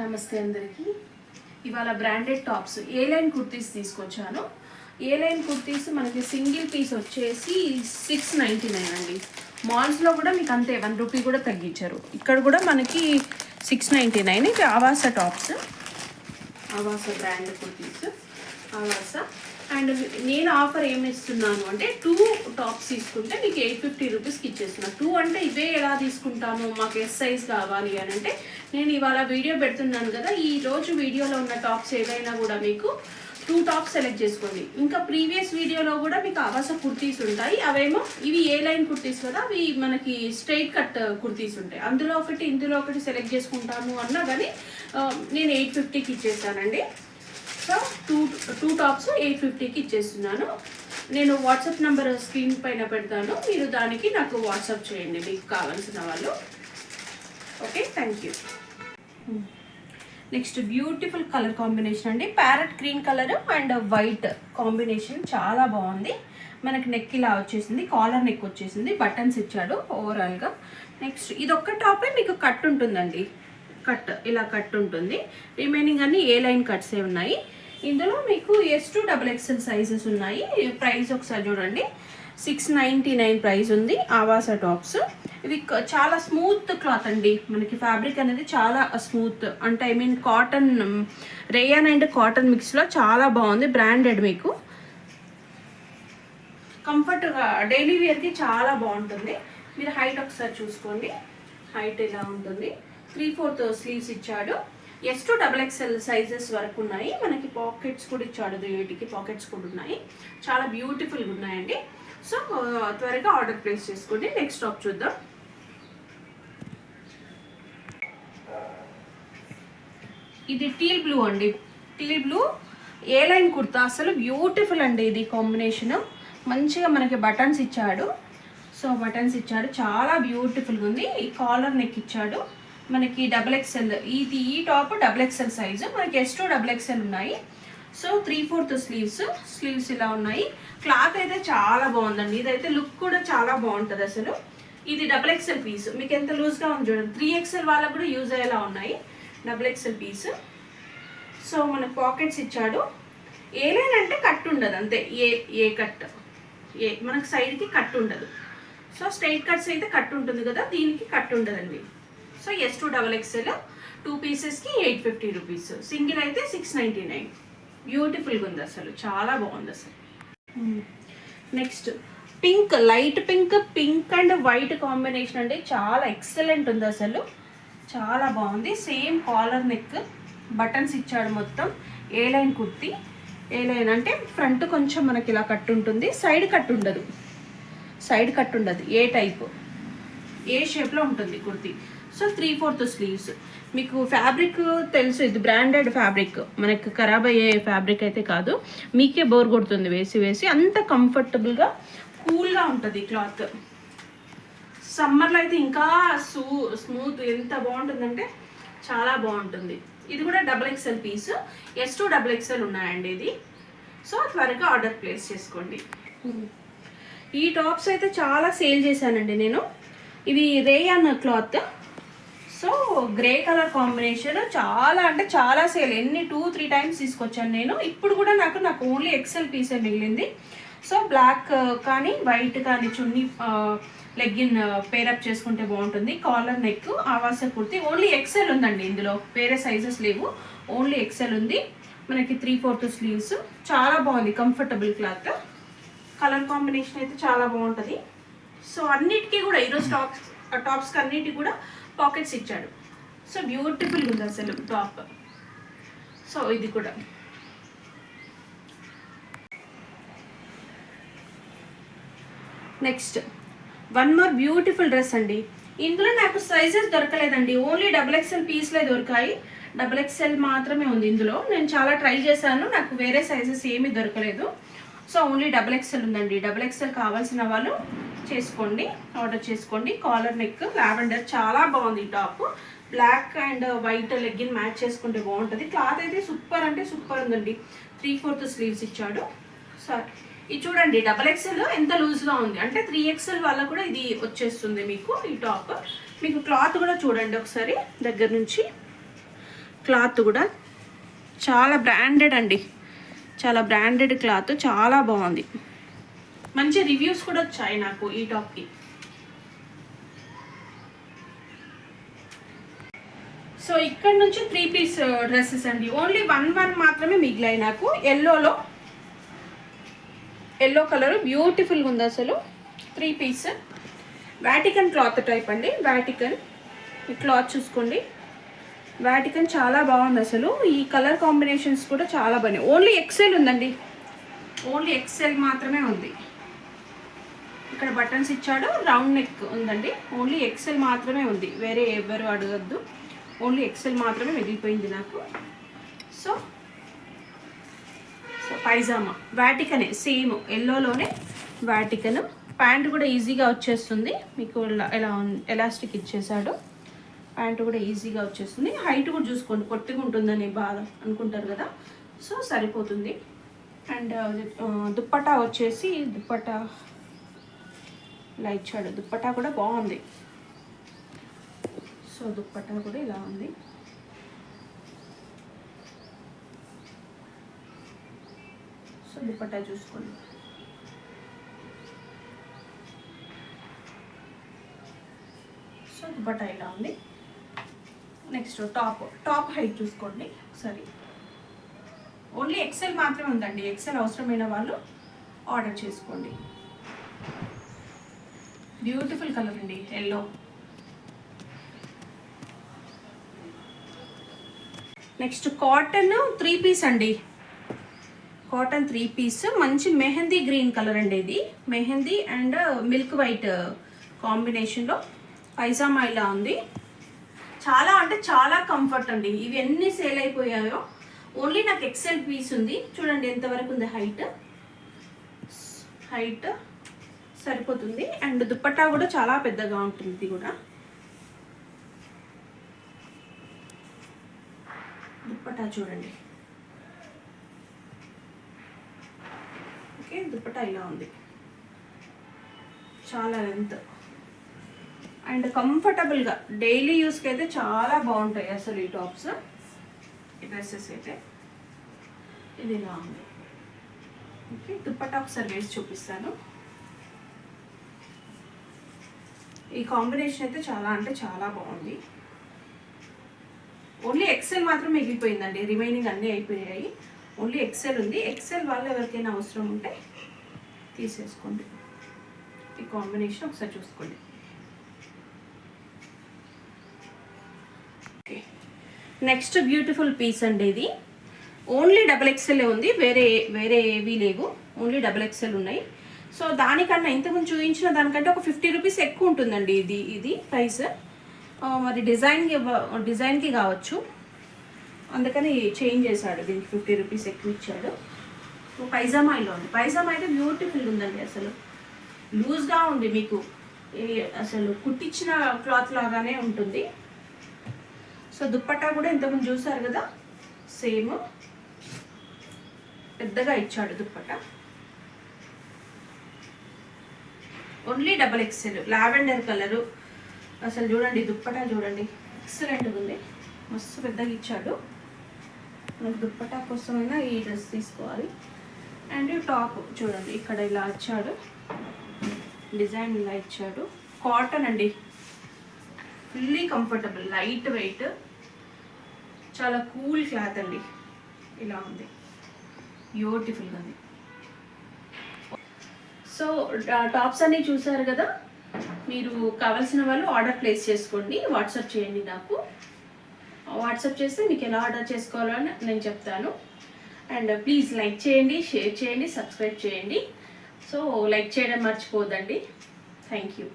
నమస్తే అందరికీ. ఇవాళ బ్రాండెడ్ టాప్స్ ఏ లైన్ కుర్తీస్ తీసుకొచ్చాను. ఏ లైన్ కుర్తీస్ మనకి సింగిల్ పీస్ వచ్చేసి 699 అండి. మాల్స్లో కూడా మీకు అంతే 1 రూపీ కూడా తగ్గించారు. ఇక్కడ కూడా మనకి 699. ఇవి Avaasa tops, Avaasa brand kurtis, Avaasa. And నేను ఆఫర్ ఏమి ఇస్తున్నాను అంటే 2 టాప్స్ తీసుకుంటే మీకు 850 రూపీస్కి ఇచ్చేస్తున్నాను. 2 అంటే ఇవే ఎలా తీసుకుంటాము, మాకు ఎస్ సైజ్ కావాలి అని అంటే నేను ఇవాళ వీడియో పెడుతున్నాను కదా, ఈ రోజు వీడియోలో ఉన్న టాప్స్ ఏదైనా కూడా మీకు 2 టాప్స్ సెలెక్ట్ చేసుకోండి. ఇంకా ప్రీవియస్ వీడియోలో కూడా మీకు ఆవాస కుర్తీస్ ఉంటాయి. అవేమో ఇవి ఏ లైన్ కుర్తీస్ కదా, అవి మనకి స్ట్రైట్ కట్ కుర్తీస్ ఉంటాయి. అందులో ఒకటి ఇందులో ఒకటి సెలెక్ట్ చేసుకుంటాను అన్నా కానీ నేను 850కి ఇచ్చేసానండి. సో 2 టాప్స్ 850కి ఇచ్చేస్తున్నాను. నేను వాట్సాప్ నెంబర్ స్క్రీన్ పైన పెడతాను, మీరు దానికి నాకు వాట్సాప్ చేయండి మీకు కావాల్సిన వాళ్ళు. Okay, thank you. Next beautiful colour combination అండి. Parrot green colour and white combination చాలా బాగుంది. మనకి నెక్ ఇలా వచ్చేసింది, కాలర్ నెక్ వచ్చేసింది, బటన్స్ ఇచ్చాడు ఓవరాల్గా. నెక్స్ట్ ఇదొక్క టాపే మీకు కట్ ఉంటుందండి, కట్ ఇలా కట్ ఉంటుంది. రిమైనింగ్ అన్ని ఏ లైన్ కట్సే ఉన్నాయి. ఇందులో మీకు S2 XXL సైజెస్ ఉన్నాయి. ప్రైస్ ఒకసారి చూడండి, 699 ప్రైస్ ఉంది. ఆవాస టాప్స్ ఇవి చాలా స్మూత్ క్లాత్ అండి. మనకి ఫ్యాబ్రిక్ అనేది చాలా స్మూత్, అంటే I mean cotton, rayon and cotton మిక్స్లో చాలా బాగుంది. బ్రాండెడ్, మీకు కంఫర్ట్గా డైలీ వేర్కి చాలా బాగుంటుంది. మీరు హైట్ ఒకసారి చూసుకోండి, హైట్ ఇలా ఉంటుంది. 3/4 స్లీవ్స్ ఇచ్చాడు. S2 XXL సైజెస్ వరకు ఉన్నాయి. మనకి పాకెట్స్ కూడా ఇచ్చాడు, వీటికి పాకెట్స్ కూడా ఉన్నాయి. చాలా బ్యూటిఫుల్గా ఉన్నాయండి. సో త్వరగా ఆర్డర్ ప్లేస్ చేసుకోండి. నెక్స్ట్ టాప్ చూద్దాం. ఇది టీల్ బ్లూ అండి. టీల్ బ్లూ ఏ లైన్ కుర్తా, అసలు బ్యూటిఫుల్ అండి. ఇది కాంబినేషన్ మంచిగా మనకి బటన్స్ ఇచ్చాడు. సో బటన్స్ ఇచ్చాడు, చాలా బ్యూటిఫుల్గా ఉంది. ఈ కాలర్ నెక్ ఇచ్చాడు. మనకి XXL, ఈ టాప్ XXL సైజు. మనకి S2 XXL ఉన్నాయి. సో 3/4 స్లీవ్స్ ఇలా ఉన్నాయి. క్లాత్ అయితే చాలా బాగుందండి. ఇదైతే లుక్ కూడా చాలా బాగుంటుంది అసలు. ఇది XXL పీస్, మీకు ఎంత లూజ్గా ఉంది చూడండి. 3XL వాళ్ళకు కూడా యూజ్ అయ్యేలా ఉన్నాయి. XXL piece. సో మనకు పాకెట్స్ ఇచ్చాడు. ఏ లైన్ అంటే కట్ ఉండదు, అంతే. ఏ కట్, మనకు సైడ్కి కట్ ఉండదు. సో స్ట్రైట్ కట్స్ అయితే కట్ ఉంటుంది కదా, దీనికి కట్ ఉండదండి. So S2 XXL 2 పీసెస్కి 850 rupees. Single అయితే 699. బ్యూటిఫుల్గా ఉంది అసలు, చాలా బాగుంది అసలు. Next pink, light pink and white combination అండి. చాలా ఎక్సలెంట్ ఉంది అసలు, చాలా బాగుంది. సేమ్ కాలర్ నెక్, బటన్స్ ఇచ్చాడు మొత్తం. ఏ లైన్ కుర్తీ. ఏ లైన్ అంటే ఫ్రంట్ కొంచెం మనకి ఇలా కట్ ఉంటుంది, సైడ్ కట్ ఉండదు. ఏ టైప్, ఏ షేప్లో ఉంటుంది కుర్తీ. So 3/4 sleeves. మీకు ఫ్యాబ్రిక్ తెలుసు, ఇది బ్రాండెడ్ ఫ్యాబ్రిక్, మనకి ఖరాబ్ అయ్యే ఫ్యాబ్రిక్ అయితే కాదు. మీకే బోర్ కొడుతుంది వేసి. అంత కంఫర్టబుల్గా కూల్గా ఉంటుంది క్లాత్. సమ్మర్లో అయితే ఇంకా స్మూత్, ఎంత బాగుంటుందంటే చాలా బాగుంటుంది. ఇది కూడా XXL పీస్. S2 XXL ఉన్నాయండి ఇది. సో త్వరగా ఆర్డర్ ప్లేస్ చేసుకోండి. ఈ టాప్స్ అయితే చాలా సేల్ చేశానండి నేను. ఇవి rayon cloth. So grey colour combination, చాలా అంటే చాలా సేల్. 2-3 టైమ్స్ తీసుకొచ్చాను నేను. ఇప్పుడు కూడా నాకు ఓన్లీ XL పీసే మిగిలింది. సో బ్లాక్ కానీ వైట్ కానీ చున్నీ, లెగ్గిన్ పేరప్ చేసుకుంటే బాగుంటుంది. కాలర్ నెక్, ఆవాస కుర్తి. ఓన్లీ XL ఉందండి ఇందులో, వేరే సైజెస్ లేవు. ఓన్లీ XL ఉంది. మనకి 3/4 స్లీవ్స్. చాలా బాగుంది, కంఫర్టబుల్ క్లాత్. కలర్ కాంబినేషన్ అయితే చాలా బాగుంటుంది. సో అన్నిటికీ కూడా ఈరోజు టాప్స్కి అన్నిటికీ కూడా పాకెట్స్ ఇచ్చాడు. సో బ్యూటిఫుల్ ఉంది అసలు టాప్. సో ఇది కూడా next one more beautiful dress అండి. ఇందులో నాకు సైజెస్ దొరకలేదండి, ఓన్లీ XXL పీస్లే దొరికాయి. XXL మాత్రమే ఉంది ఇందులో. నేను చాలా ట్రై చేశాను, నాకు వేరే సైజెస్ ఏమీ దొరకలేదు. సో ఓన్లీ XXL ఉందండి. XXL కావాల్సిన వాళ్ళు చేసుకోండి, ఆర్డర్ చేసుకోండి. కాలర్ నెక్, లావెండర్, చాలా బాగుంది top. Black and white legging match చేసుకుంటే బాగుంటుంది. క్లాత్ అయితే సూపర్ అంటే సూపర్ ఉందండి. 3/4 స్లీవ్స్ ఇచ్చాడు. సార్ ఇది చూడండి, XXL ఎంత లూజ్గా ఉంది అంటే 3XL వాళ్ళకు కూడా ఇది వచ్చేస్తుంది మీకు ఈ టాప్. మీకు క్లాత్ కూడా చూడండి ఒకసారి దగ్గర నుంచి. క్లాత్ కూడా చాలా బ్రాండెడ్ అండి, చాలా బ్రాండెడ్ క్లాత్, చాలా బాగుంది. మంచి రివ్యూస్ కూడా వచ్చాయి నాకు ఈ టాప్కి. సో ఇక్కడ నుంచి 3 పీస్ డ్రెస్సెస్ అండి. ఓన్లీ 1 మాత్రమే మిగిలాయి నాకు. ఎల్లో కలర్ బ్యూటిఫుల్గా ఉంది అసలు. 3 పీస్ వాటికన్ క్లాత్ టైప్ అండి. వాటికన్ ఈ క్లాత్ చూసుకోండి, వాటికన్ చాలా బాగుంది అసలు. ఈ కలర్ కాంబినేషన్స్ కూడా చాలా బాగున్నాయి. ఓన్లీ ఎక్సెల్ ఉందండి, ఓన్లీ ఎక్సెల్ మాత్రమే ఉంది. ఇక్కడ బటన్స్ ఇచ్చాడు, రౌండ్ నెక్ ఉందండి. ఓన్లీ ఎక్సెల్ మాత్రమే ఉంది, వేరే ఎవరు అడగద్దు. ఓన్లీ ఎక్సెల్ మాత్రమే మిగిలిపోయింది నాకు. సో పైజామా వాటికనే, సేమ్ ఎల్లోలోనే వాటికన్. ప్యాంట్ కూడా ఈజీగా వచ్చేస్తుంది మీకు. ఎలా ఎలాస్టిక్ ఇచ్చేసాడు, ప్యాంట్ కూడా ఈజీగా వచ్చేస్తుంది. హైట్ కూడా చూసుకోండి, పొట్టిగా ఉంటుందని బాగా అనుకుంటారు కదా, సో సరిపోతుంది. అండ్ దుప్పటా వచ్చేసి, దుప్పటా ఇలా ఇచ్చాడు. దుప్పటా కూడా బాగుంది. సో దుప్పటా కూడా ఇలా ఉంది. సో దుప్పటా చూసుకోండి. సో దుప్పటా ఇలా ఉంది. నెక్స్ట్ టాప్ హైట్ చూసుకోండి ఒకసారి. ఓన్లీ ఎక్సెల్ మాత్రమే ఉందండి. ఎక్సెల్ అవసరమైన వాళ్ళు ఆర్డర్ చేసుకోండి. బ్యూటిఫుల్ కలర్ అండి, ఎల్లో. నెక్స్ట్ కాటన్ 3 పీస్ అండి. కాటన్ 3 పీస్, మంచి మెహందీ గ్రీన్ కలర్ అండి. ఇది మెహందీ అండ్ మిల్క్ వైట్ కాంబినేషన్లో పైజామా ఇలా ఉంది. చాలా అంటే చాలా కంఫర్ట్ అండి. ఇవి ఎన్ని సేల్ అయిపోయాయో. ఓన్లీ నాకు ఎక్సెల్ పీస్ ఉంది. చూడండి ఎంతవరకు ఉంది హైట్ సరిపోతుంది. అండ్ దుప్పట్టా కూడా చాలా పెద్దగా ఉంటుంది. ఇది కూడా దుప్పట్టా చూడండి. ఓకే, దుప్పట్టా ఇలా ఉంది, చాలా లెంత్ అండ్ కంఫర్టబుల్గా డైలీ యూస్కి అయితే చాలా బాగుంటాయి అసలు ఈ టాప్స్, ఈ డ్రెస్సెస్ అయితే. ఇది ఇలా ఉంది. ఓకే, దుప్పట్టా ఒకసారి వేసి చూపిస్తాను. ఈ కాంబినేషన్ అయితే చాలా అంటే చాలా బాగుంది. ఓన్లీ ఎక్సెల్ మాత్రం మిగిలిపోయిందండి, రిమైనింగ్ అన్నీ అయిపోయాయి. ఓన్లీ ఎక్సెల్ ఉంది. ఎక్సెల్ వాళ్ళు ఎవరికైనా అవసరం ఉంటే తీసేసుకోండి. ఈ కాంబినేషన్ ఒకసారి చూసుకోండి. ఓకే, నెక్స్ట్ బ్యూటిఫుల్ పీస్ అండి. ఇది ఓన్లీ XXL ఉంది, వేరే ఏవీ లేవు. ఓన్లీ XXL ఉన్నాయి. సో దానికన్నా ఇంతకుముందు చూపించిన దానికంటే ఒక 50 రూపీస్ ఎక్కువ ఉంటుందండి ఇది ప్రైస్. మరి డిజైన్కి కావచ్చు, అందుకని చేంజ్ చేశాడు. దీనికి 50 రూపీస్ ఎక్కువ ఇచ్చాడు. పైజామా ఇలా ఉంది. పైజామా అయితే బ్యూటిఫుల్ ఉందండి అసలు. లూజ్గా ఉంది, మీకు అసలు కుట్టించిన క్లాత్ లాగానే ఉంటుంది. సో దుప్పట్టా కూడా ఇంతకుముందు చూసారు కదా, సేమ్ పెద్దగా ఇచ్చాడు dupatta. Only XXL lavender colour. అసలు చూడండి దుప్పట్టా చూడండి, ఎక్సలెంట్గా ఉంది. మస్తు పెద్దగా ఇచ్చాడు. మనకు దుప్పట్టా కోసమైనా ఈ డ్రెస్ తీసుకోవాలి. అండ్ టాప్ చూడండి, ఇక్కడ ఇలా ఇచ్చాడు, డిజైన్ ఇలా ఇచ్చాడు. కాటన్ అండి, ఫుల్లీ కంఫర్టబుల్, లైట్ వెయిట్, చాలా కూల్ క్లాత్ అండి. ఇలా ఉంది, బ్యూటిఫుల్గా ఉంది. సో టాప్స్ అన్నీ చూసారు కదా. మీరు కావాల్సిన వాళ్ళు ఆర్డర్ ప్లేస్ చేసుకోండి, వాట్సాప్ చేయండి నాకు. వాట్సాప్ చేస్తే మీకు ఎలా ఆర్డర్ చేసుకోవాలో అని నేను చెప్తాను. అండ్ ప్లీజ్ లైక్ చేయండి, షేర్ చేయండి, సబ్స్క్రైబ్ చేయండి. సో లైక్ చేయడం మర్చిపోద్దండి. Thank you.